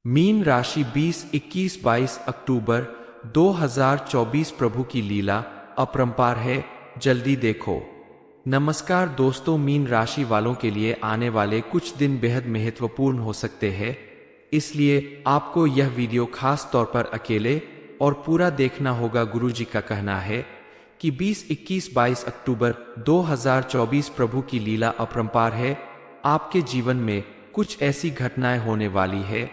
Mean राशि 20, 21, 22 अक्टूबर 2024 प्रभु की लीला अपरंपार है, जल्दी देखो। नमस्कार दोस्तों, मीन राशि वालों के लिए आने वाले कुछ दिन बेहद महत्वपूर्ण हो सकते हैं, इसलिए आपको यह वीडियो खास तौर पर अकेले और पूरा देखना होगा। गुरुजी का कहना है कि 20, 21, 22 अक्टूबर 2024 प्रभु की लीला अपरंपार है। आपके जीवन में कुछ ऐसी घटनाएं होने वाली है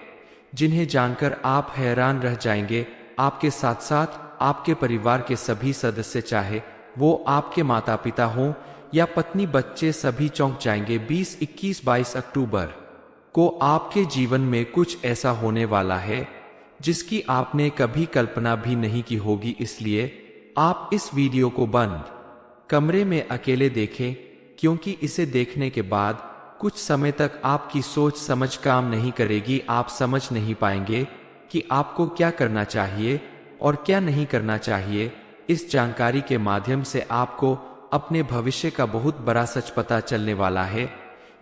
जिन्हें जानकर आप हैरान रह जाएंगे। आपके साथ साथ आपके परिवार के सभी सदस्य, चाहे वो आपके माता पिता हों या पत्नी बच्चे, सभी चौंक जाएंगे। 20, 21, 22 अक्टूबर को आपके जीवन में कुछ ऐसा होने वाला है जिसकी आपने कभी कल्पना भी नहीं की होगी, इसलिए आप इस वीडियो को बंद कमरे में अकेले देखें, क्योंकि इसे देखने के बाद कुछ समय तक आपकी सोच समझ काम नहीं करेगी। आप समझ नहीं पाएंगे कि आपको क्या करना चाहिए और क्या नहीं करना चाहिए। इस जानकारी के माध्यम से आपको अपने भविष्य का बहुत बड़ा सच पता चलने वाला है,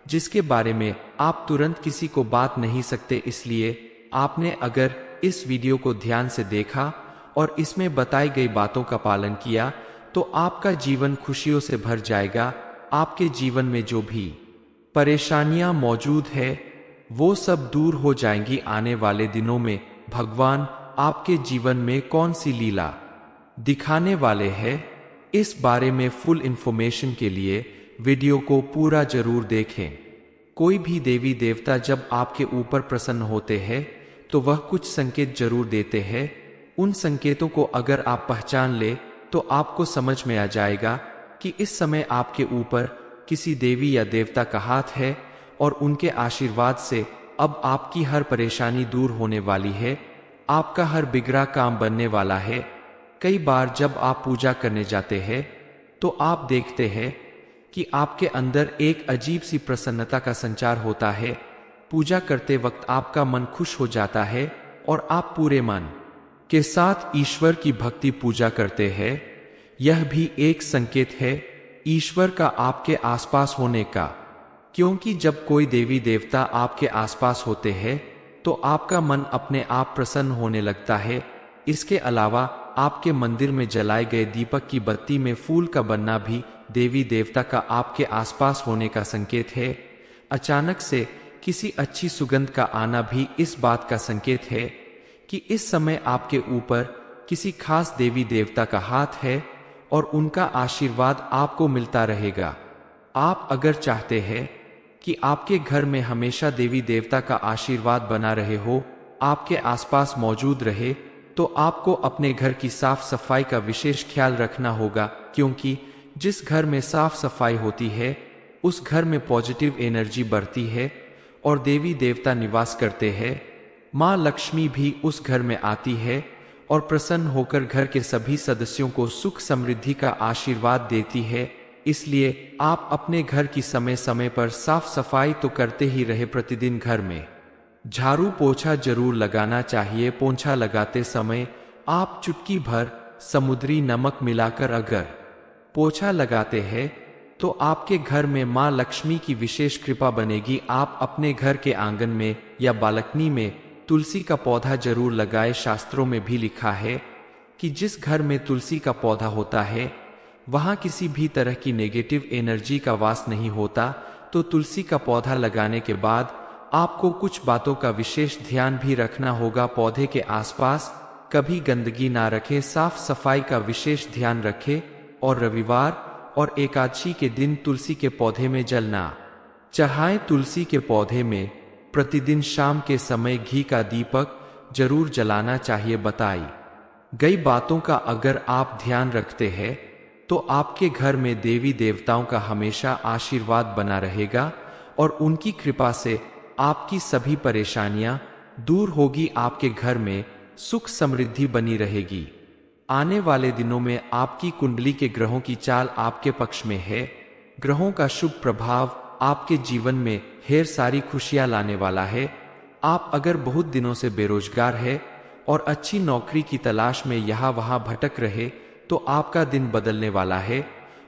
जिसके बारे में आप तुरंत किसी को बात नहीं सकते। इसलिए आपने अगर इस वीडियो को ध्यान से देखा और इसमें बताई गई बातों का पालन किया तो आपका जीवन खुशियों से भर जाएगा। आपके जीवन में जो भी परेशानियां मौजूद है वो सब दूर हो जाएंगी। आने वाले दिनों में भगवान आपके जीवन में कौन सी लीला दिखाने वाले हैं, इस बारे में फुल इंफॉर्मेशन के लिए वीडियो को पूरा जरूर देखें। कोई भी देवी देवता जब आपके ऊपर प्रसन्न होते हैं तो वह कुछ संकेत जरूर देते हैं। उन संकेतों को अगर आप पहचान ले तो आपको समझ में आ जाएगा कि इस समय आपके ऊपर किसी देवी या देवता का हाथ है और उनके आशीर्वाद से अब आपकी हर परेशानी दूर होने वाली है। आपका हर बिगड़ा काम बनने वाला है। कई बार जब आप पूजा करने जाते हैं तो आप देखते हैं कि आपके अंदर एक अजीब सी प्रसन्नता का संचार होता है। पूजा करते वक्त आपका मन खुश हो जाता है और आप पूरे मन के साथ ईश्वर की भक्ति पूजा करते हैं। यह भी एक संकेत है ईश्वर का आपके आसपास होने का, क्योंकि जब कोई देवी देवता आपके आसपास होते हैं तो आपका मन अपने आप प्रसन्न होने लगता है। इसके अलावा आपके मंदिर में जलाए गए दीपक की बत्ती में फूल का बनना भी देवी देवता का आपके आसपास होने का संकेत है। अचानक से किसी अच्छी सुगंध का आना भी इस बात का संकेत है कि इस समय आपके ऊपर किसी खास देवी देवता का हाथ है और उनका आशीर्वाद आपको मिलता रहेगा। आप अगर चाहते हैं कि आपके घर में हमेशा देवी देवता का आशीर्वाद बना रहे हो, आपके आसपास मौजूद रहे, तो आपको अपने घर की साफ सफाई का विशेष ख्याल रखना होगा, क्योंकि जिस घर में साफ सफाई होती है उस घर में पॉजिटिव एनर्जी बढ़ती है और देवी देवता निवास करते हैं। माँ लक्ष्मी भी उस घर में आती है और प्रसन्न होकर घर के सभी सदस्यों को सुख समृद्धि का आशीर्वाद देती है। इसलिए आप अपने घर की समय समय पर साफ सफाई तो करते ही रहे। प्रतिदिन घर में झाड़ू पोछा जरूर लगाना चाहिए। पोंछा लगाते समय आप चुटकी भर समुद्री नमक मिलाकर अगर पोछा लगाते हैं तो आपके घर में माँ लक्ष्मी की विशेष कृपा बनेगी। आप अपने घर के आंगन में या बालकनी में तुलसी का पौधा जरूर लगाए। शास्त्रों में भी लिखा है कि जिस घर में तुलसी का पौधा होता है वहां किसी भी तरह की नेगेटिव एनर्जी का वास नहीं होता। तो तुलसी का पौधा लगाने के बाद आपको कुछ बातों का विशेष ध्यान भी रखना होगा। पौधे के आसपास कभी गंदगी ना रखें, साफ सफाई का विशेष ध्यान रखें और रविवार और एकादशी के दिन तुलसी के पौधे में जल ना चढ़ाएं। तुलसी के पौधे में प्रतिदिन शाम के समय घी का दीपक जरूर जलाना चाहिए। बताई गई बातों का अगर आप ध्यान रखते हैं तो आपके घर में देवी देवताओं का हमेशा आशीर्वाद बना रहेगा और उनकी कृपा से आपकी सभी परेशानियां दूर होगी। आपके घर में सुख समृद्धि बनी रहेगी। आने वाले दिनों में आपकी कुंडली के ग्रहों की चाल आपके पक्ष में है। ग्रहों का शुभ प्रभाव आपके जीवन में ढेर सारी खुशियां लाने वाला है। आप अगर बहुत दिनों से बेरोजगार है और अच्छी नौकरी की तलाश में यहाँ वहां भटक रहे तो आपका दिन बदलने वाला है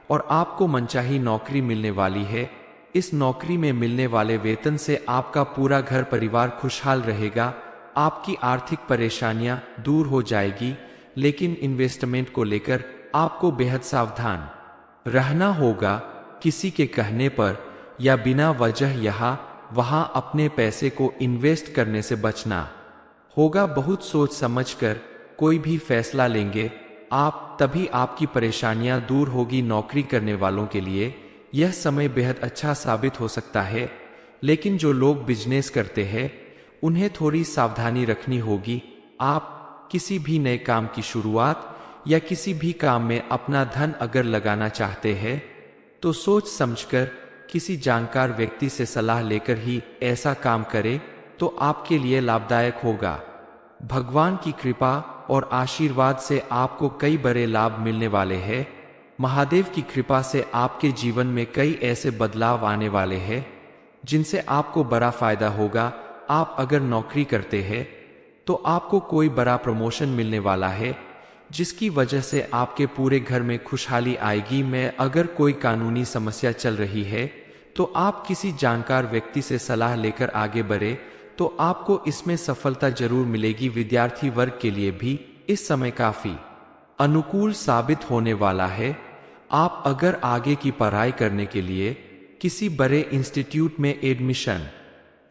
और आपको मनचाही नौकरी मिलने वाली है। इस नौकरी में मिलने वाले वेतन से आपका पूरा घर परिवार खुशहाल रहेगा। आपकी आर्थिक परेशानियां दूर हो जाएगी, लेकिन इन्वेस्टमेंट को लेकर आपको बेहद सावधान रहना होगा। किसी के कहने पर या बिना वजह यहाँ वहां अपने पैसे को इन्वेस्ट करने से बचना होगा। बहुत सोच समझकर कोई भी फैसला लेंगे आप, तभी आपकी परेशानियां दूर होगी। नौकरी करने वालों के लिए यह समय बेहद अच्छा साबित हो सकता है, लेकिन जो लोग बिजनेस करते हैं उन्हें थोड़ी सावधानी रखनी होगी। आप किसी भी नए काम की शुरुआत या किसी भी काम में अपना धन अगर लगाना चाहते हैं तो सोच समझकर किसी जानकार व्यक्ति से सलाह लेकर ही ऐसा काम करें तो आपके लिए लाभदायक होगा। भगवान की कृपा और आशीर्वाद से आपको कई बड़े लाभ मिलने वाले हैं। महादेव की कृपा से आपके जीवन में कई ऐसे बदलाव आने वाले हैं जिनसे आपको बड़ा फायदा होगा। आप अगर नौकरी करते हैं तो आपको कोई बड़ा प्रमोशन मिलने वाला है, जिसकी वजह से आपके पूरे घर में खुशहाली आएगी। में अगर कोई कानूनी समस्या चल रही है तो आप किसी जानकार व्यक्ति से सलाह लेकर आगे बढ़े तो आपको इसमें सफलता जरूर मिलेगी। विद्यार्थी वर्ग के लिए भी इस समय काफी अनुकूल साबित होने वाला है। आप अगर आगे की पढ़ाई करने के लिए किसी बड़े इंस्टीट्यूट में एडमिशन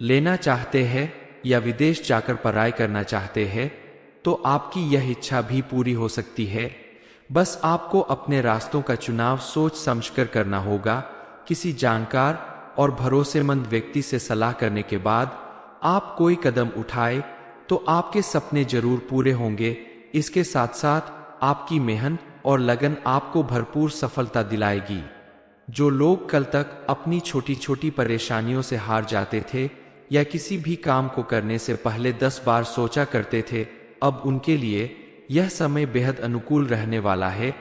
लेना चाहते हैं या विदेश जाकर पढ़ाई करना चाहते हैं तो आपकी यह इच्छा भी पूरी हो सकती है। बस आपको अपने रास्तों का चुनाव सोच समझकर करना होगा। किसी जानकार और भरोसेमंद व्यक्ति से सलाह करने के बाद आप कोई कदम उठाए तो आपके सपने जरूर पूरे होंगे। इसके साथ साथ आपकी मेहनत और लगन आपको भरपूर सफलता दिलाएगी। जो लोग कल तक अपनी छोटी छोटी परेशानियों से हार जाते थे या किसी भी काम को करने से पहले 10 बार सोचा करते थे, अब उनके लिए यह समय बेहद अनुकूल रहने वाला है।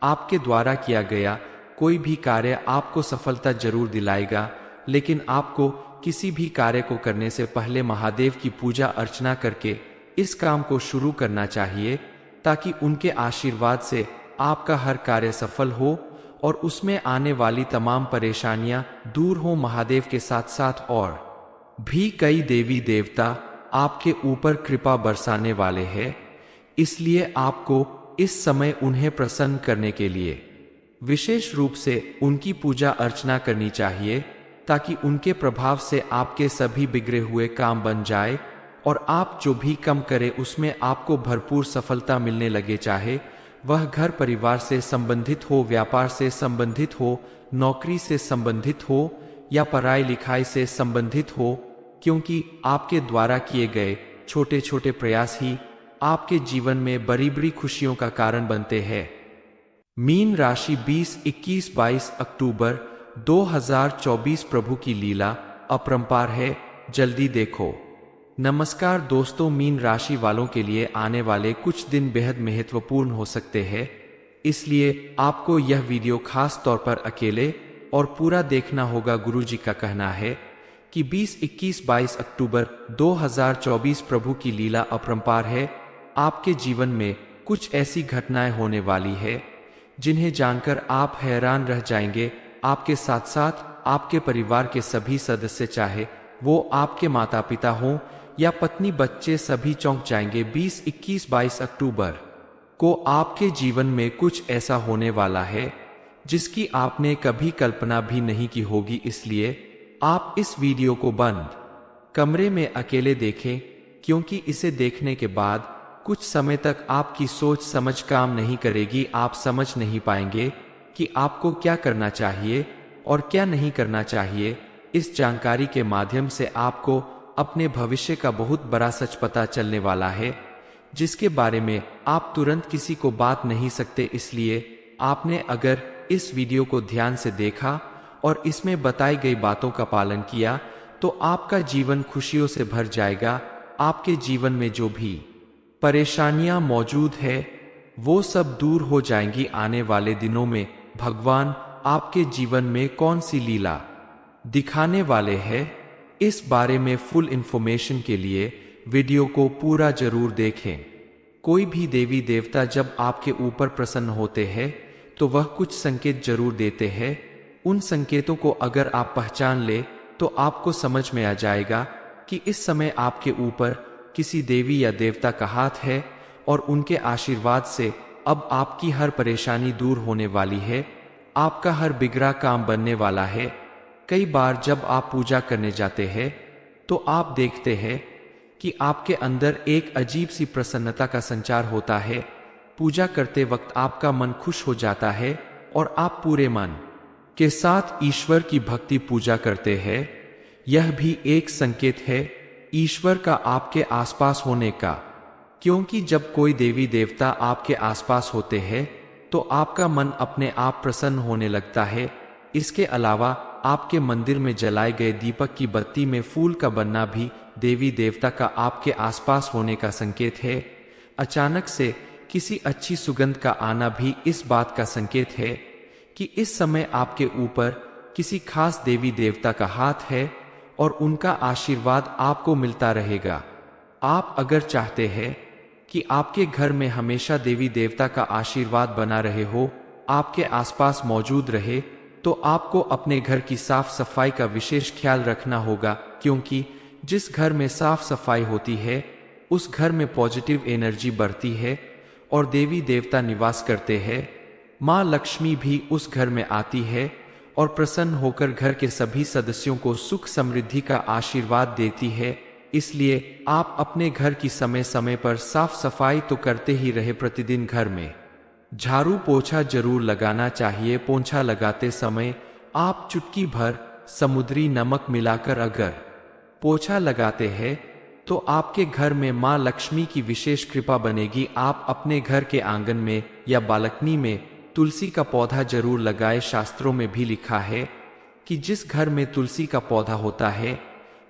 आपके द्वारा किया गया कोई भी कार्य आपको सफलता जरूर दिलाएगा, लेकिन आपको किसी भी कार्य को करने से पहले महादेव की पूजा अर्चना करके इस काम को शुरू करना चाहिए, ताकि उनके आशीर्वाद से आपका हर कार्य सफल हो और उसमें आने वाली तमाम परेशानियां दूर हो। महादेव के साथ साथ और भी कई देवी देवता आपके ऊपर कृपा बरसाने वाले हैं, इसलिए आपको इस समय उन्हें प्रसन्न करने के लिए विशेष रूप से उनकी पूजा अर्चना करनी चाहिए, ताकि उनके प्रभाव से आपके सभी बिगड़े हुए काम बन जाए और आप जो भी काम करें उसमें आपको भरपूर सफलता मिलने लगे। चाहे वह घर परिवार से संबंधित हो, व्यापार से संबंधित हो, नौकरी से संबंधित हो या पढ़ाई लिखाई से संबंधित हो, क्योंकि आपके द्वारा किए गए छोटे छोटे प्रयास ही आपके जीवन में बड़ी बड़ी खुशियों का कारण बनते हैं। मीन राशि 20, 21, 22 अक्टूबर 2024 प्रभु की लीला अपरंपार है, जल्दी देखो। नमस्कार दोस्तों, मीन राशि वालों के लिए आने वाले कुछ दिन बेहद महत्वपूर्ण हो सकते हैं, इसलिए आपको यह वीडियो खास तौर पर अकेले और पूरा देखना होगा। गुरुजी का कहना है कि 20, 21, 22 अक्टूबर 2024 प्रभु की लीला अपरंपार है। आपके जीवन में कुछ ऐसी घटनाएं होने वाली है जिन्हें जानकर आप हैरान रह जाएंगे। आपके साथ साथ आपके परिवार के सभी सदस्य, चाहे वो आपके माता पिता हों या पत्नी बच्चे, सभी चौंक जाएंगे। 20, 21, 22 अक्टूबर को आपके जीवन में कुछ ऐसा होने वाला है जिसकी आपने कभी कल्पना भी नहीं की होगी, इसलिए आप इस वीडियो को बंद कमरे में अकेले देखें, क्योंकि इसे देखने के बाद कुछ समय तक आपकी सोच समझ काम नहीं करेगी। आप समझ नहीं पाएंगे कि आपको क्या करना चाहिए और क्या नहीं करना चाहिए। इस जानकारी के माध्यम से आपको अपने भविष्य का बहुत बड़ा सच पता चलने वाला है, जिसके बारे में आप तुरंत किसी को बात नहीं सकते। इसलिए आपने अगर इस वीडियो को ध्यान से देखा और इसमें बताई गई बातों का पालन किया तो आपका जीवन खुशियों से भर जाएगा। आपके जीवन में जो भी परेशानियां मौजूद है वो सब दूर हो जाएंगी। आने वाले दिनों में भगवान आपके जीवन में कौन सी लीला दिखाने वाले हैं, इस बारे में फुल इंफॉर्मेशन के लिए वीडियो को पूरा जरूर देखें। कोई भी देवी देवता जब आपके ऊपर प्रसन्न होते हैं तो वह कुछ संकेत जरूर देते हैं। उन संकेतों को अगर आप पहचान ले तो आपको समझ में आ जाएगा कि इस समय आपके ऊपर किसी देवी या देवता का हाथ है और उनके आशीर्वाद से अब आपकी हर परेशानी दूर होने वाली है, आपका हर बिगड़ा काम बनने वाला है। कई बार जब आप पूजा करने जाते हैं तो आप देखते हैं कि आपके अंदर एक अजीब सी प्रसन्नता का संचार होता है। पूजा करते वक्त आपका मन खुश हो जाता है और आप पूरे मन के साथ ईश्वर की भक्ति पूजा करते हैं। यह भी एक संकेत है ईश्वर का आपके आसपास होने का, क्योंकि जब कोई देवी देवता आपके आसपास होते हैं तो आपका मन अपने आप प्रसन्न होने लगता है। इसके अलावा आपके मंदिर में जलाए गए दीपक की बत्ती में फूल का बनना भी देवी देवता का आपके आसपास होने का संकेत है। अचानक से किसी अच्छी सुगंध का आना भी इस बात का संकेत है कि इस समय आपके ऊपर किसी खास देवी देवता का हाथ है और उनका आशीर्वाद आपको मिलता रहेगा। आप अगर चाहते हैं कि आपके घर में हमेशा देवी देवता का आशीर्वाद बना रहे हो, आपके आसपास मौजूद रहे, तो आपको अपने घर की साफ सफाई का विशेष ख्याल रखना होगा, क्योंकि जिस घर में साफ सफाई होती है उस घर में पॉजिटिव एनर्जी बढ़ती है और देवी देवता निवास करते हैं। माँ लक्ष्मी भी उस घर में आती है और प्रसन्न होकर घर के सभी सदस्यों को सुख समृद्धि का आशीर्वाद देती है। इसलिए आप अपने घर की समय समय पर साफ सफाई तो करते ही रहे। प्रतिदिन घर में झाड़ू पोछा जरूर लगाना चाहिए। पोंछा लगाते समय आप चुटकी भर समुद्री नमक मिलाकर अगर पोछा लगाते हैं तो आपके घर में माँ लक्ष्मी की विशेष कृपा बनेगी। आप अपने घर के आंगन में या बालकनी में तुलसी का पौधा जरूर लगाए। शास्त्रों में भी लिखा है कि जिस घर में तुलसी का पौधा होता है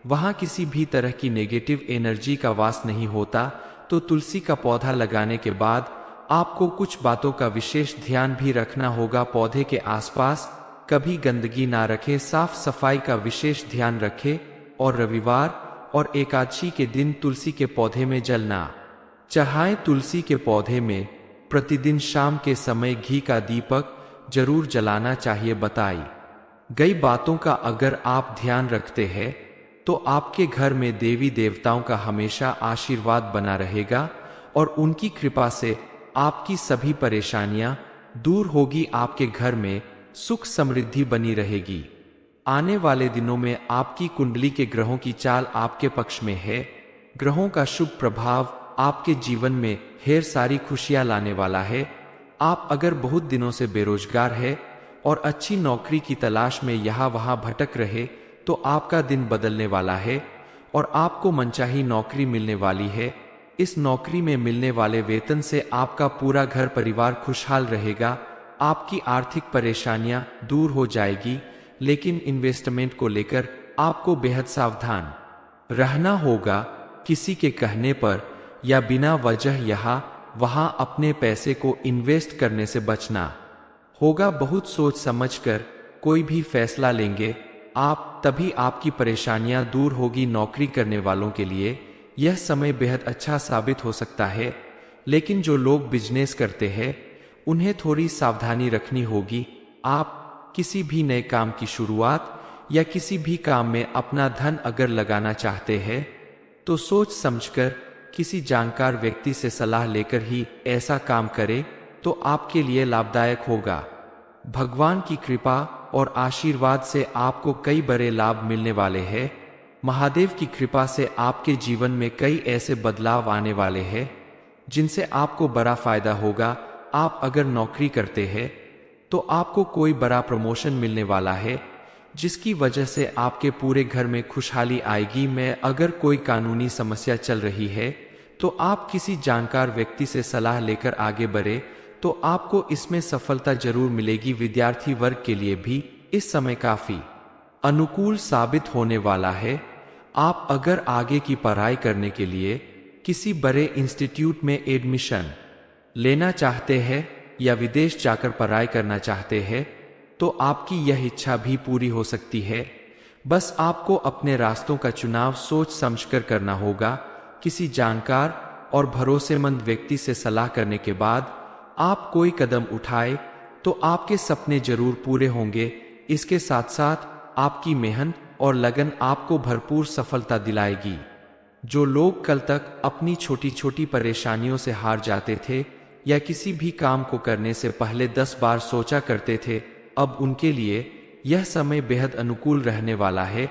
वहां किसी भी तरह की नेगेटिव एनर्जी का वास नहीं होता। तो तुलसी का पौधा लगाने के बाद आपको कुछ बातों का विशेष ध्यान भी रखना होगा। पौधे के आसपास कभी गंदगी ना रखें, साफ सफाई का विशेष ध्यान रखें और रविवार और एकादशी के दिन तुलसी के पौधे में जल ना चढ़ाएं। तुलसी के पौधे में प्रतिदिन शाम के समय घी का दीपक जरूर जलाना चाहिए। बताई गई बातों का अगर आप ध्यान रखते हैं तो आपके घर में देवी देवताओं का हमेशा आशीर्वाद बना रहेगा और उनकी कृपा से आपकी सभी परेशानियां दूर होगी। आपके घर में सुख समृद्धि बनी रहेगी। आने वाले दिनों में आपकी कुंडली के ग्रहों की चाल आपके पक्ष में है। ग्रहों का शुभ प्रभाव आपके जीवन में ढेर सारी खुशियां लाने वाला है। आप अगर बहुत दिनों से बेरोजगार है और अच्छी नौकरी की तलाश में यहाँ वहां भटक रहे तो आपका दिन बदलने वाला है और आपको मनचाही नौकरी मिलने वाली है। इस नौकरी में मिलने वाले वेतन से आपका पूरा घर परिवार खुशहाल रहेगा। आपकी आर्थिक परेशानियां दूर हो जाएगी, लेकिन इन्वेस्टमेंट को लेकर आपको बेहद सावधान रहना होगा। किसी के कहने पर या बिना वजह यहाँ वहां अपने पैसे को इन्वेस्ट करने से बचना होगा। बहुत सोच समझकर कोई भी फैसला लेंगे आप, तभी आपकी परेशानियां दूर होगी। नौकरी करने वालों के लिए यह समय बेहद अच्छा साबित हो सकता है, लेकिन जो लोग बिजनेस करते हैं उन्हें थोड़ी सावधानी रखनी होगी। आप किसी भी नए काम की शुरुआत या किसी भी काम में अपना धन अगर लगाना चाहते हैं तो सोच समझकर किसी जानकार व्यक्ति से सलाह लेकर ही ऐसा काम करें तो आपके लिए लाभदायक होगा। भगवान की कृपा और आशीर्वाद से आपको कई बड़े लाभ मिलने वाले हैं। महादेव की कृपा से आपके जीवन में कई ऐसे बदलाव आने वाले हैं जिनसे आपको बड़ा फायदा होगा। आप अगर नौकरी करते हैं तो आपको कोई बड़ा प्रमोशन मिलने वाला है, जिसकी वजह से आपके पूरे घर में खुशहाली आएगी। में अगर कोई कानूनी समस्या चल रही है तो आप किसी जानकार व्यक्ति से सलाह लेकर आगे बढ़े तो आपको इसमें सफलता जरूर मिलेगी। विद्यार्थी वर्ग के लिए भी इस समय काफी अनुकूल साबित होने वाला है। आप अगर आगे की पढ़ाई करने के लिए किसी बड़े इंस्टीट्यूट में एडमिशन लेना चाहते हैं या विदेश जाकर पढ़ाई करना चाहते हैं तो आपकी यह इच्छा भी पूरी हो सकती है। बस आपको अपने रास्तों का चुनाव सोच समझकर करना होगा। किसी जानकार और भरोसेमंद व्यक्ति से सलाह करने के बाद आप कोई कदम उठाए तो आपके सपने जरूर पूरे होंगे। इसके साथ साथ आपकी मेहनत और लगन आपको भरपूर सफलता दिलाएगी। जो लोग कल तक अपनी छोटी छोटी परेशानियों से हार जाते थे या किसी भी काम को करने से पहले 10 बार सोचा करते थे, अब उनके लिए यह समय बेहद अनुकूल रहने वाला है।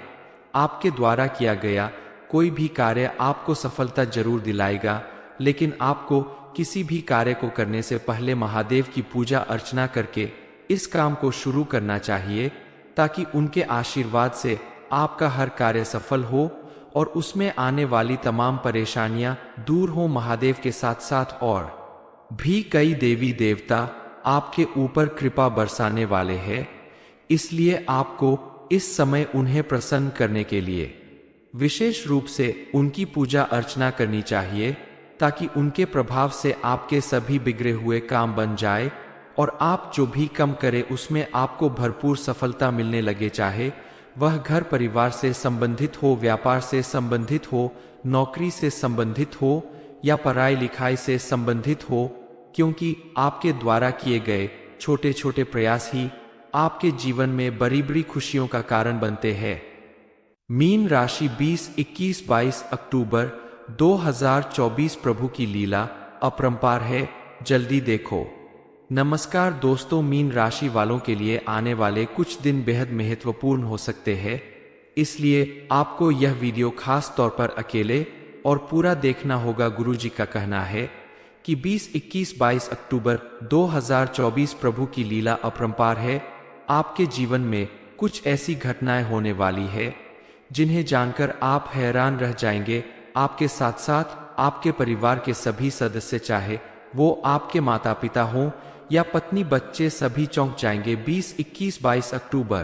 आपके द्वारा किया गया कोई भी कार्य आपको सफलता जरूर दिलाएगा, लेकिन आपको किसी भी कार्य को करने से पहले महादेव की पूजा अर्चना करके इस काम को शुरू करना चाहिए, ताकि उनके आशीर्वाद से आपका हर कार्य सफल हो और उसमें आने वाली तमाम परेशानियां दूर हो। महादेव के साथ साथ और भी कई देवी देवता आपके ऊपर कृपा बरसाने वाले हैं, इसलिए आपको इस समय उन्हें प्रसन्न करने के लिए विशेष रूप से उनकी पूजा अर्चना करनी चाहिए, ताकि उनके प्रभाव से आपके सभी बिगड़े हुए काम बन जाए और आप जो भी कम करें उसमें आपको भरपूर सफलता मिलने लगे। चाहे वह घर परिवार से संबंधित हो, व्यापार से संबंधित हो, नौकरी से संबंधित हो या पढ़ाई लिखाई से संबंधित हो, क्योंकि आपके द्वारा किए गए छोटे छोटे प्रयास ही आपके जीवन में बड़ी बड़ी खुशियों का कारण बनते हैं। मीन राशि 20, 21, 22 अक्टूबर 2024 प्रभु की लीला अपरंपार है, जल्दी देखो। नमस्कार दोस्तों, मीन राशि वालों के लिए आने वाले कुछ दिन बेहद महत्वपूर्ण हो सकते हैं, इसलिए आपको यह वीडियो खास तौर पर अकेले और पूरा देखना होगा। गुरुजी का कहना है कि 20, 21, 22 अक्टूबर 2024 प्रभु की लीला अपरंपार है। आपके जीवन में कुछ ऐसी घटनाएं होने वाली है जिन्हें जानकर आप हैरान रह जाएंगे। आपके साथ साथ आपके परिवार के सभी सदस्य, चाहे वो आपके माता पिता हों या पत्नी बच्चे, सभी चौंक जाएंगे। 20, 21, 22 अक्टूबर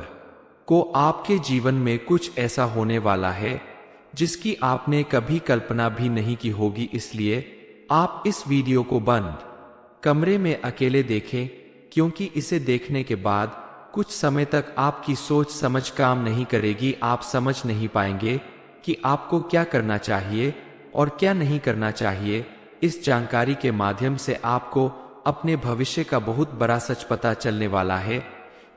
को आपके जीवन में कुछ ऐसा होने वाला है जिसकी आपने कभी कल्पना भी नहीं की होगी, इसलिए आप इस वीडियो को बंद कमरे में अकेले देखें, क्योंकि इसे देखने के बाद कुछ समय तक आपकी सोच समझ काम नहीं करेगी। आप समझ नहीं पाएंगे कि आपको क्या करना चाहिए और क्या नहीं करना चाहिए। इस जानकारी के माध्यम से आपको अपने भविष्य का बहुत बड़ा सच पता चलने वाला है,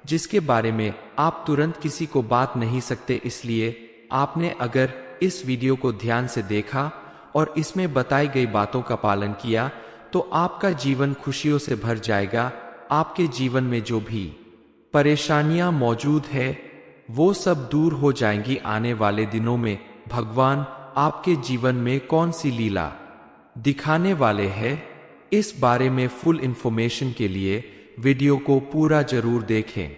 जिसके बारे में आप तुरंत किसी को बात नहीं सकते। इसलिए आपने अगर इस वीडियो को ध्यान से देखा और इसमें बताई गई बातों का पालन किया तो आपका जीवन खुशियों से भर जाएगा। आपके जीवन में जो भी परेशानियां मौजूद है वो सब दूर हो जाएंगी। आने वाले दिनों में भगवान आपके जीवन में कौन सी लीला दिखाने वाले हैं, इस बारे में फुल इंफॉर्मेशन के लिए वीडियो को पूरा जरूर देखें।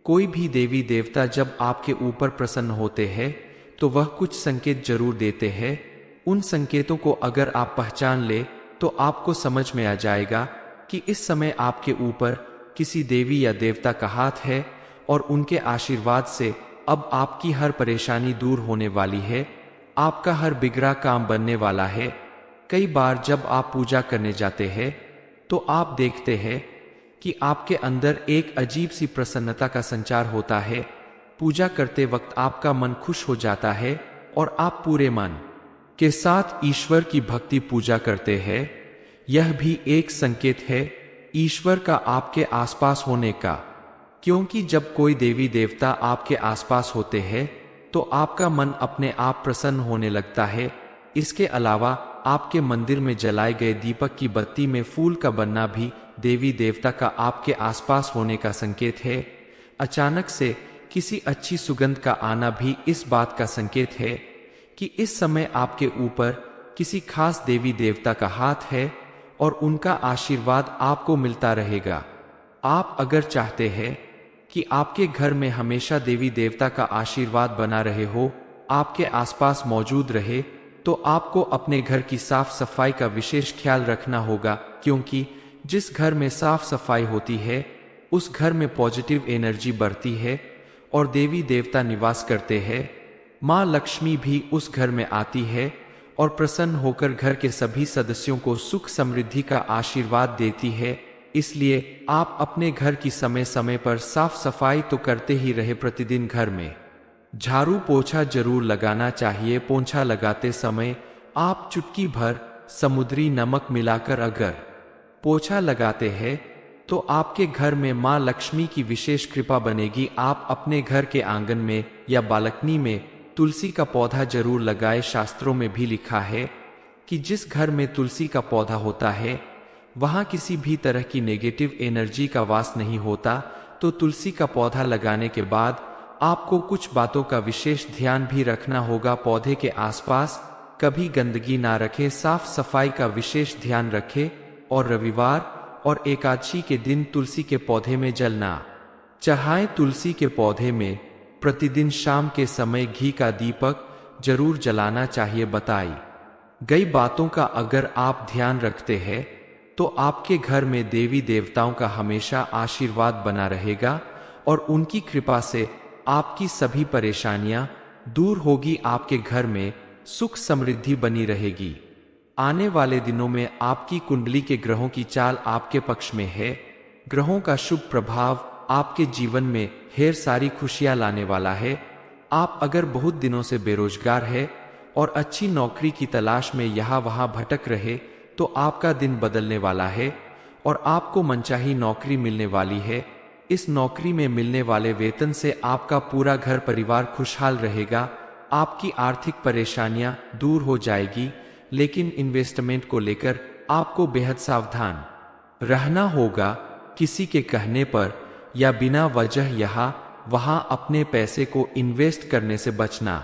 कोई भी देवी देवता जब आपके ऊपर प्रसन्न होते हैं तो वह कुछ संकेत जरूर देते हैं। उन संकेतों को अगर आप पहचान ले तो आपको समझ में आ जाएगा कि इस समय आपके ऊपर किसी देवी या देवता का हाथ है और उनके आशीर्वाद से अब आपकी हर परेशानी दूर होने वाली है। आपका हर बिगड़ा काम बनने वाला है। कई बार जब आप पूजा करने जाते हैं तो आप देखते हैं कि आपके अंदर एक अजीब सी प्रसन्नता का संचार होता है। पूजा करते वक्त आपका मन खुश हो जाता है और आप पूरे मन के साथ ईश्वर की भक्ति पूजा करते हैं। यह भी एक संकेत है ईश्वर का आपके आसपास होने का, क्योंकि जब कोई देवी देवता आपके आसपास होते हैं तो आपका मन अपने आप प्रसन्न होने लगता है। इसके अलावा आपके मंदिर में जलाए गए दीपक की बत्ती में फूल का बनना भी देवी देवता का आपके आसपास होने का संकेत है। अचानक से किसी अच्छी सुगंध का आना भी इस बात का संकेत है कि इस समय आपके ऊपर किसी खास देवी देवता का हाथ है और उनका आशीर्वाद आपको मिलता रहेगा। आप अगर चाहते हैं कि आपके घर में हमेशा देवी देवता का आशीर्वाद बना रहे हो, आपके आसपास मौजूद रहे, तो आपको अपने घर की साफ सफाई का विशेष ख्याल रखना होगा, क्योंकि जिस घर में साफ सफाई होती है उस घर में पॉजिटिव एनर्जी बढ़ती है और देवी देवता निवास करते हैं। माँ लक्ष्मी भी उस घर में आती है और प्रसन्न होकर घर के सभी सदस्यों को सुख समृद्धि का आशीर्वाद देती है। इसलिए आप अपने घर की समय समय पर साफ सफाई तो करते ही रहे। प्रतिदिन घर में झाड़ू पोछा जरूर लगाना चाहिए। पोछा लगाते समय आप चुटकी भर समुद्री नमक मिलाकर अगर पोछा लगाते हैं तो आपके घर में माँ लक्ष्मी की विशेष कृपा बनेगी। आप अपने घर के आंगन में या बालकनी में तुलसी का पौधा जरूर लगाए। शास्त्रों में भी लिखा है कि जिस घर में तुलसी का पौधा होता है वहां किसी भी तरह की नेगेटिव एनर्जी का वास नहीं होता। तो तुलसी का पौधा लगाने के बाद आपको कुछ बातों का विशेष ध्यान भी रखना होगा। पौधे के आसपास कभी गंदगी ना रखें, साफ सफाई का विशेष ध्यान रखें और रविवार और एकादशी के दिन तुलसी के पौधे में जल ना चढ़ाएं। तुलसी के पौधे में प्रतिदिन शाम के समय घी का दीपक जरूर जलाना चाहिए। बताई गई बातों का अगर आप ध्यान रखते हैं तो आपके घर में देवी देवताओं का हमेशा आशीर्वाद बना रहेगा और उनकी कृपा से आपकी सभी परेशानियां दूर होगी। आपके घर में सुख समृद्धि बनी रहेगी। आने वाले दिनों में आपकी कुंडली के ग्रहों की चाल आपके पक्ष में है। ग्रहों का शुभ प्रभाव आपके जीवन में ढेर सारी खुशियां लाने वाला है। आप अगर बहुत दिनों से बेरोजगार है और अच्छी नौकरी की तलाश में यहाँ वहां भटक रहे तो आपका दिन बदलने वाला है और आपको मनचाही नौकरी मिलने वाली है। इस नौकरी में मिलने वाले वेतन से आपका पूरा घर परिवार खुशहाल रहेगा। आपकी आर्थिक परेशानियां दूर हो जाएगी, लेकिन इन्वेस्टमेंट को लेकर आपको बेहद सावधान रहना होगा। किसी के कहने पर या बिना वजह यहाँ वहां अपने पैसे को इन्वेस्ट करने से बचना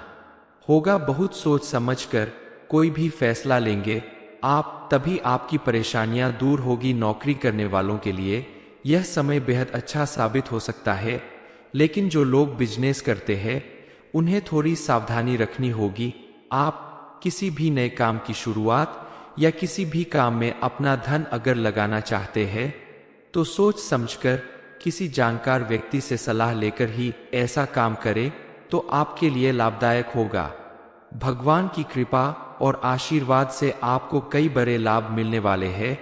होगा। बहुत सोच समझकर कोई भी फैसला लेंगे आप, तभी आपकी परेशानियां दूर होगी। नौकरी करने वालों के लिए यह समय बेहद अच्छा साबित हो सकता है, लेकिन जो लोग बिजनेस करते हैं उन्हें थोड़ी सावधानी रखनी होगी। आप किसी भी नए काम की शुरुआत या किसी भी काम में अपना धन अगर लगाना चाहते हैं तो सोच समझकर किसी जानकार व्यक्ति से सलाह लेकर ही ऐसा काम करें तो आपके लिए लाभदायक होगा। भगवान की कृपा और आशीर्वाद से आपको कई बड़े लाभ मिलने वाले हैं।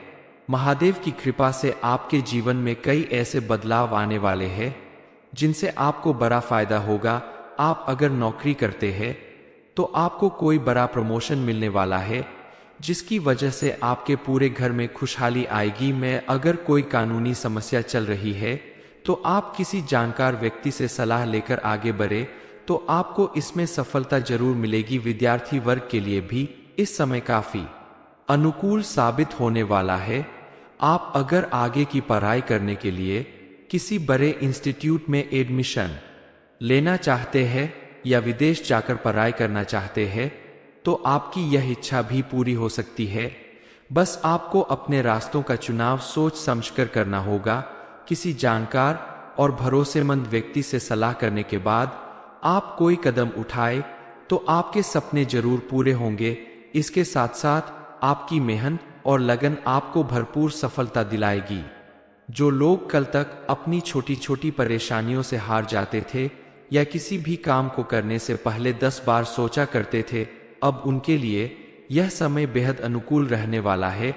महादेव की कृपा से आपके जीवन में कई ऐसे बदलाव आने वाले हैं जिनसे आपको बड़ा फायदा होगा। आप अगर नौकरी करते हैं तो आपको कोई बड़ा प्रमोशन मिलने वाला है जिसकी वजह से आपके पूरे घर में खुशहाली आएगी। मैं अगर कोई कानूनी समस्या चल रही है तो आप किसी जानकार व्यक्ति से सलाह लेकर आगे बढ़े तो आपको इसमें सफलता जरूर मिलेगी। विद्यार्थी वर्ग के लिए भी इस समय काफी अनुकूल साबित होने वाला है। आप अगर आगे की पढ़ाई करने के लिए किसी बड़े इंस्टीट्यूट में एडमिशन लेना चाहते हैं या विदेश जाकर पढ़ाई करना चाहते हैं तो आपकी यह इच्छा भी पूरी हो सकती है। बस आपको अपने रास्तों का चुनाव सोच समझकर करना होगा। किसी जानकार और भरोसेमंद व्यक्ति से सलाह करने के बाद आप कोई कदम उठाए तो आपके सपने जरूर पूरे होंगे। इसके साथ साथ आपकी मेहनत और लगन आपको भरपूर सफलता दिलाएगी। जो लोग कल तक अपनी छोटी छोटी परेशानियों से हार जाते थे या किसी भी काम को करने से पहले 10 बार सोचा करते थे, अब उनके लिए यह समय बेहद अनुकूल रहने वाला है।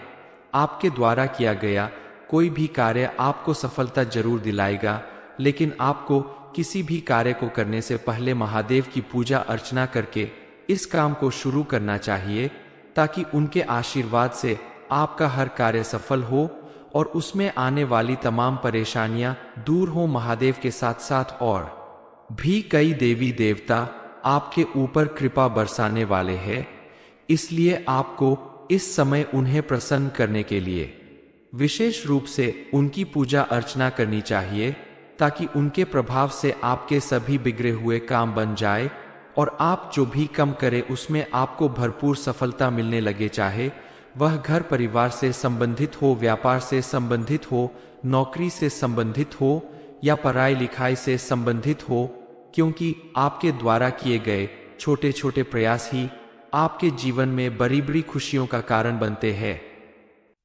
आपके द्वारा किया गया कोई भी कार्य आपको सफलता जरूर दिलाएगा, लेकिन आपको किसी भी कार्य को करने से पहले महादेव की पूजा अर्चना करके इस काम को शुरू करना चाहिए ताकि उनके आशीर्वाद से आपका हर कार्य सफल हो और उसमें आने वाली तमाम परेशानियां दूर हो। महादेव के साथ साथ और भी कई देवी देवता आपके ऊपर कृपा बरसाने वाले हैं, इसलिए आपको इस समय उन्हें प्रसन्न करने के लिए विशेष रूप से उनकी पूजा अर्चना करनी चाहिए ताकि उनके प्रभाव से आपके सभी बिगड़े हुए काम बन जाए और आप जो भी काम करें उसमें आपको भरपूर सफलता मिलने लगे। चाहे वह घर परिवार से संबंधित हो, व्यापार से संबंधित हो, नौकरी से संबंधित हो या पढ़ाई लिखाई से संबंधित हो, क्योंकि आपके द्वारा किए गए छोटे छोटे प्रयास ही आपके जीवन में बड़ी बड़ी खुशियों का कारण बनते हैं।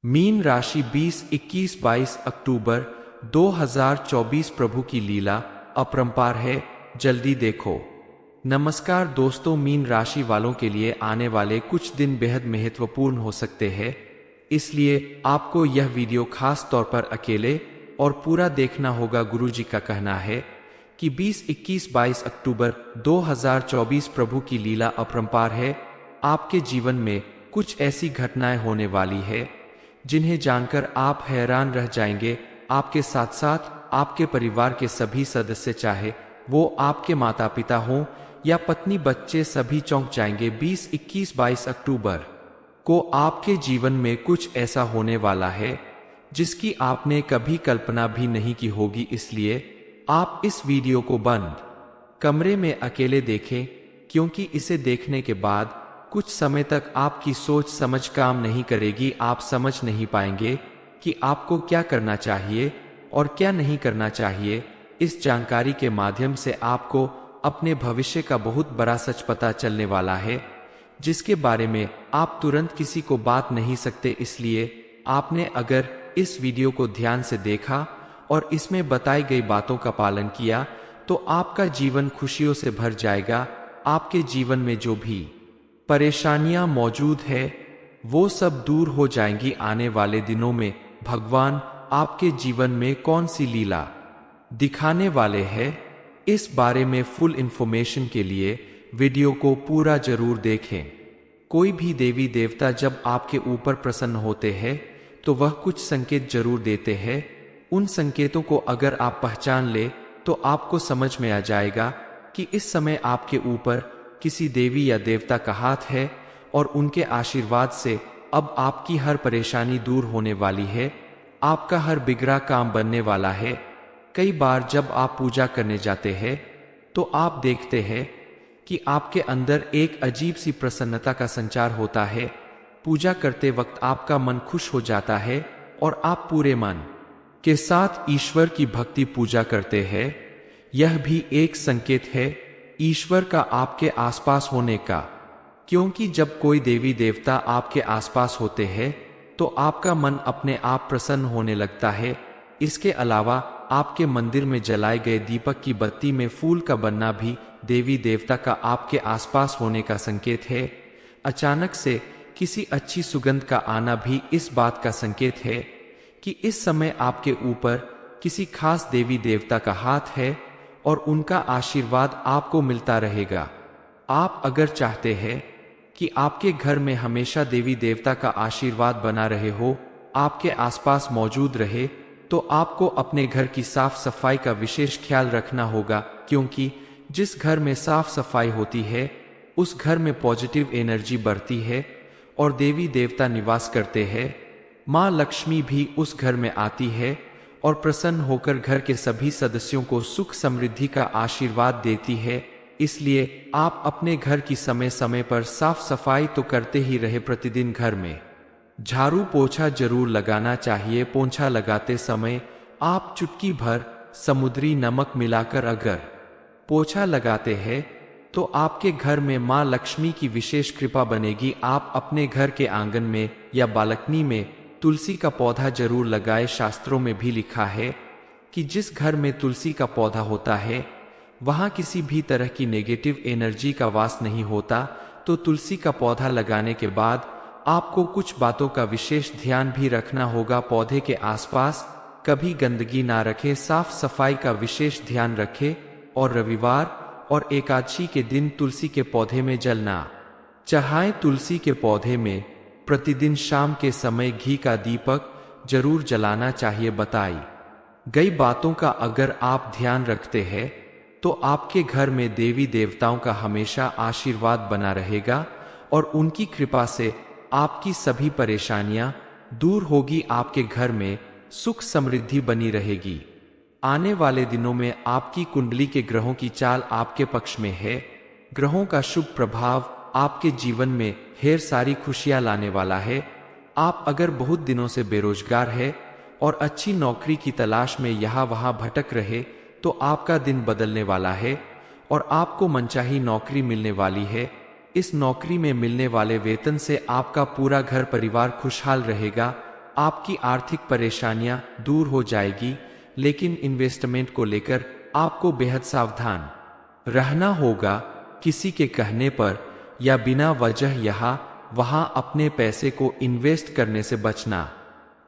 मीन राशि 20, 21, 22 अक्टूबर 2024 प्रभु की लीला अपरंपार है, जल्दी देखो। नमस्कार दोस्तों, मीन राशि वालों के लिए आने वाले कुछ दिन बेहद महत्वपूर्ण हो सकते हैं, इसलिए आपको यह वीडियो खास तौर पर अकेले और पूरा देखना होगा। गुरुजी का कहना है कि 20, 21, 22 अक्टूबर 2024 प्रभु की लीला अपरंपार है। आपके जीवन में कुछ ऐसी घटनाएं होने वाली है जिन्हें जानकर आप हैरान रह जाएंगे। आपके साथ साथ आपके परिवार के सभी सदस्य, चाहे वो आपके माता पिता हों या पत्नी बच्चे सभी चौंक जाएंगे। 20, 21, 22 अक्टूबर को आपके जीवन में कुछ ऐसा होने वाला है जिसकी आपने कभी कल्पना भी नहीं की होगी, इसलिए आप इस वीडियो को बंद कमरे में अकेले देखें, क्योंकि इसे देखने के बाद कुछ समय तक आपकी सोच समझ काम नहीं करेगी। आप समझ नहीं पाएंगे कि आपको क्या करना चाहिए और क्या नहीं करना चाहिए। इस जानकारी के माध्यम से आपको अपने भविष्य का बहुत बड़ा सच पता चलने वाला है, जिसके बारे में आप तुरंत किसी को बात नहीं सकते। इसलिए आपने अगर इस वीडियो को ध्यान से देखा और इसमें बताई गई बातों का पालन किया तो आपका जीवन खुशियों से भर जाएगा। आपके जीवन में जो भी परेशानियां मौजूद है वो सब दूर हो जाएंगी। आने वाले दिनों में भगवान आपके जीवन में कौन सी लीला दिखाने वाले हैं, इस बारे में फुल इंफॉर्मेशन के लिए वीडियो को पूरा जरूर देखें। कोई भी देवी देवता जब आपके ऊपर प्रसन्न होते हैं तो वह कुछ संकेत जरूर देते हैं। उन संकेतों को अगर आप पहचान ले तो आपको समझ में आ जाएगा कि इस समय आपके ऊपर किसी देवी या देवता का हाथ है और उनके आशीर्वाद से अब आपकी हर परेशानी दूर होने वाली है। आपका हर बिगड़ा काम बनने वाला है। कई बार जब आप पूजा करने जाते हैं तो आप देखते हैं कि आपके अंदर एक अजीब सी प्रसन्नता का संचार होता है। पूजा करते वक्त आपका मन खुश हो जाता है और आप पूरे मन के साथ ईश्वर की भक्ति पूजा करते हैं। यह भी एक संकेत है ईश्वर का आपके आसपास होने का, क्योंकि जब कोई देवी देवता आपके आसपास होते हैं तो आपका मन अपने आप प्रसन्न होने लगता है। इसके अलावा आपके मंदिर में जलाए गए दीपक की बत्ती में फूल का बनना भी देवी देवता का आपके आसपास होने का संकेत है। अचानक से किसी अच्छी सुगंध का आना भी इस बात का संकेत है कि इस समय आपके ऊपर किसी खास देवी देवता का हाथ है और उनका आशीर्वाद आपको मिलता रहेगा। आप अगर चाहते हैं कि आपके घर में हमेशा देवी देवता का आशीर्वाद बना रहे हो, आपके आसपास मौजूद रहे, तो आपको अपने घर की साफ सफाई का विशेष ख्याल रखना होगा, क्योंकि जिस घर में साफ सफाई होती है उस घर में पॉजिटिव एनर्जी बढ़ती है और देवी देवता निवास करते हैं। माँ लक्ष्मी भी उस घर में आती है और प्रसन्न होकर घर के सभी सदस्यों को सुख समृद्धि का आशीर्वाद देती है। इसलिए आप अपने घर की समय समय पर साफ सफाई तो करते ही रहे। प्रतिदिन घर में झाड़ू पोछा जरूर लगाना चाहिए। पोंछा लगाते समय आप चुटकी भर समुद्री नमक मिलाकर अगर पोछा लगाते हैं तो आपके घर में माँ लक्ष्मी की विशेष कृपा बनेगी। आप अपने घर के आंगन में या बालकनी में तुलसी का पौधा जरूर लगाए। शास्त्रों में भी लिखा है कि जिस घर में तुलसी का पौधा होता है वहां किसी भी तरह की नेगेटिव एनर्जी का वास नहीं होता। तो तुलसी का पौधा लगाने के बाद आपको कुछ बातों का विशेष ध्यान भी रखना होगा। पौधे के आसपास कभी गंदगी ना रखें, साफ सफाई का विशेष ध्यान रखें और रविवार और एकादशी के दिन तुलसी के पौधे में जल ना चढ़ाएं। तुलसी के पौधे में प्रतिदिन शाम के समय घी का दीपक जरूर जलाना चाहिए। बताई गई बातों का अगर आप ध्यान रखते हैं तो आपके घर में देवी देवताओं का हमेशा आशीर्वाद बना रहेगा और उनकी कृपा से आपकी सभी परेशानियां दूर होगी। आपके घर में सुख समृद्धि बनी रहेगी। आने वाले दिनों में आपकी कुंडली के ग्रहों की चाल आपके पक्ष में है। ग्रहों का शुभ प्रभाव आपके जीवन में ढेर सारी खुशियां लाने वाला है। आप अगर बहुत दिनों से बेरोजगार है और अच्छी नौकरी की तलाश में यहाँ वहाँ भटक रहे तो आपका दिन बदलने वाला है और आपको मनचाही नौकरी मिलने वाली है। इस नौकरी में मिलने वाले वेतन से आपका पूरा घर परिवार खुशहाल रहेगा। आपकी आर्थिक परेशानियां दूर हो जाएगी, लेकिन इन्वेस्टमेंट को लेकर आपको बेहद सावधान रहना होगा। किसी के कहने पर या बिना वजह यहाँ वहां अपने पैसे को इन्वेस्ट करने से बचना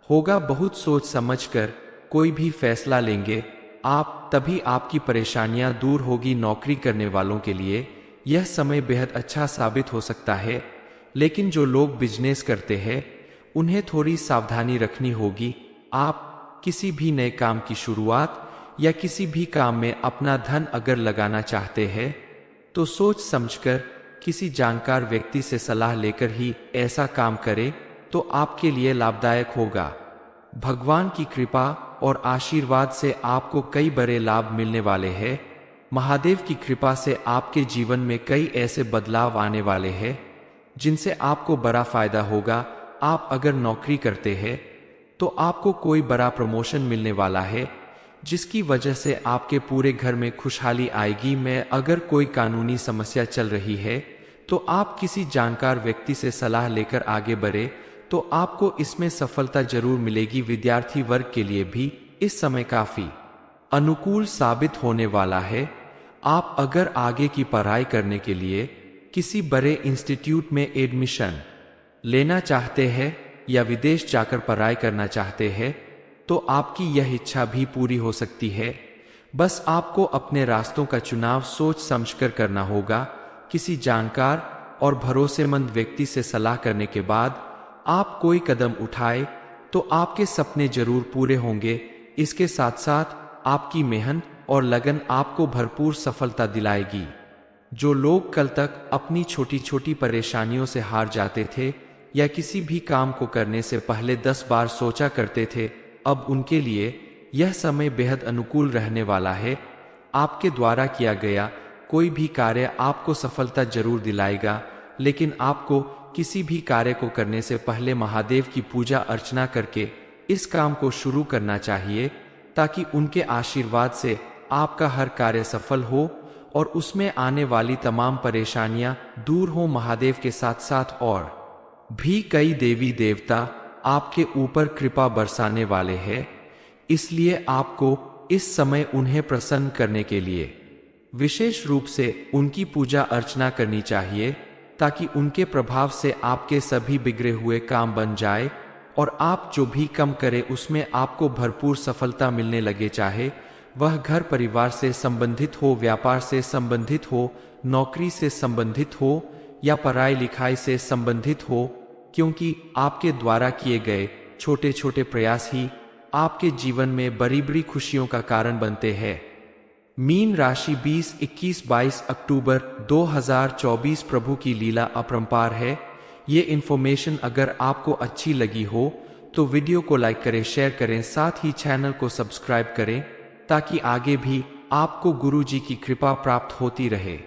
होगा। बहुत सोच समझकर कोई भी फैसला लेंगे आप, तभी आपकी परेशानियां दूर होगी। नौकरी करने वालों के लिए यह समय बेहद अच्छा साबित हो सकता है, लेकिन जो लोग बिजनेस करते हैं उन्हें थोड़ी सावधानी रखनी होगी। आप किसी भी नए काम की शुरुआत या किसी भी काम में अपना धन अगर लगाना चाहते हैं तो सोच समझकर किसी जानकार व्यक्ति से सलाह लेकर ही ऐसा काम करें तो आपके लिए लाभदायक होगा। भगवान की कृपा और आशीर्वाद से आपको कई बड़े लाभ मिलने वाले हैं। महादेव की कृपा से आपके जीवन में कई ऐसे बदलाव आने वाले हैं जिनसे आपको बड़ा फायदा होगा। आप अगर नौकरी करते हैं तो आपको कोई बड़ा प्रमोशन मिलने वाला है जिसकी वजह से आपके पूरे घर में खुशहाली आएगी। में अगर कोई कानूनी समस्या चल रही है तो आप किसी जानकार व्यक्ति से सलाह लेकर आगे बढ़े तो आपको इसमें सफलता जरूर मिलेगी। विद्यार्थी वर्ग के लिए भी इस समय काफी अनुकूल साबित होने वाला है। आप अगर आगे की पढ़ाई करने के लिए किसी बड़े इंस्टीट्यूट में एडमिशन लेना चाहते हैं या विदेश जाकर पढ़ाई करना चाहते हैं तो आपकी यह इच्छा भी पूरी हो सकती है। बस आपको अपने रास्तों का चुनाव सोच समझकर करना होगा। किसी जानकार और भरोसेमंद व्यक्ति से सलाह करने के बाद आप कोई कदम उठाए तो आपके सपने जरूर पूरे होंगे। इसके साथ साथ आपकी मेहनत और लगन आपको भरपूर सफलता दिलाएगी। जो लोग कल तक अपनी छोटी छोटी परेशानियों से हार जाते थे या किसी भी काम को करने से पहले 10 बार सोचा करते थे, अब उनके लिए यह समय बेहद अनुकूल रहने वाला है। आपके द्वारा किया गया कोई भी कार्य आपको सफलता जरूर दिलाएगा, लेकिन आपको किसी भी कार्य को करने से पहले महादेव की पूजा अर्चना करके इस काम को शुरू करना चाहिए ताकि उनके आशीर्वाद से आपका हर कार्य सफल हो और उसमें आने वाली तमाम परेशानियां दूर हो। महादेव के साथ साथ और भी कई देवी देवता आपके ऊपर कृपा बरसाने वाले हैं, इसलिए आपको इस समय उन्हें प्रसन्न करने के लिए विशेष रूप से उनकी पूजा अर्चना करनी चाहिए ताकि उनके प्रभाव से आपके सभी बिगड़े हुए काम बन जाए और आप जो भी काम करें उसमें आपको भरपूर सफलता मिलने लगे, चाहे वह घर परिवार से संबंधित हो, व्यापार से संबंधित हो, नौकरी से संबंधित हो या पढ़ाई लिखाई से संबंधित हो, क्योंकि आपके द्वारा किए गए छोटे छोटे प्रयास ही आपके जीवन में बड़ी बड़ी खुशियों का कारण बनते हैं। मीन राशि 20, 21, 22 अक्टूबर 2024 प्रभु की लीला अपरंपार है। ये इन्फॉर्मेशन अगर आपको अच्छी लगी हो तो वीडियो को लाइक करें, शेयर करें, साथ ही चैनल को सब्सक्राइब करें ताकि आगे भी आपको गुरु जी की कृपा प्राप्त होती रहे।